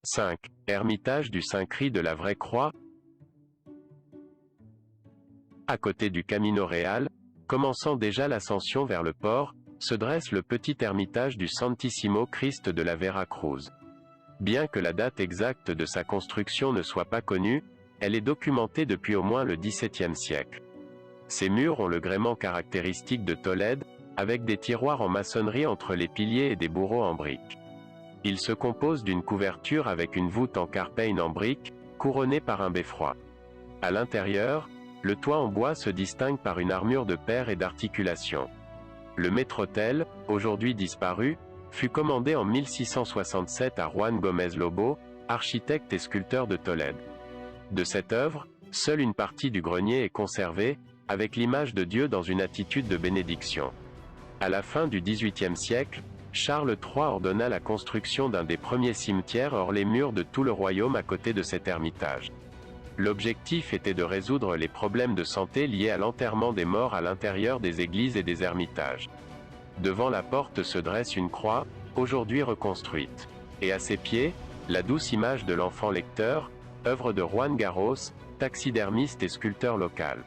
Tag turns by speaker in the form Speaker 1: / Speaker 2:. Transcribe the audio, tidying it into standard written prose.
Speaker 1: 5. Ermitage du Saint-Cry de la Vraie Croix. À côté du Camino Real, commençant déjà l'ascension vers le port, se dresse le petit ermitage du Santissimo Christ de la Vera Cruz. Bien que la date exacte de sa construction ne soit pas connue, elle est documentée depuis au moins le XVIIe siècle. Ses murs ont le gréement caractéristique de Tolède, avec des tiroirs en maçonnerie entre les piliers et des bourreaux en briques. Il se compose d'une couverture avec une voûte en carpaine en briques, couronnée par un beffroi. À l'intérieur, le toit en bois se distingue par une armure de pair et d'articulation. Le maître-autel, aujourd'hui disparu, fut commandé en 1667 à Juan Gómez Lobo, architecte et sculpteur de Tolède. De cette œuvre, seule une partie du grenier est conservée, avec l'image de Dieu dans une attitude de bénédiction. À la fin du XVIIIe siècle, Charles III ordonna la construction d'un des premiers cimetières hors les murs de tout le royaume à côté de cet ermitage. L'objectif était de résoudre les problèmes de santé liés à l'enterrement des morts à l'intérieur des églises et des ermitages. Devant la porte se dresse une croix, aujourd'hui reconstruite. Et à ses pieds, la douce image de l'enfant lecteur, œuvre de Juan Garros, taxidermiste et sculpteur local.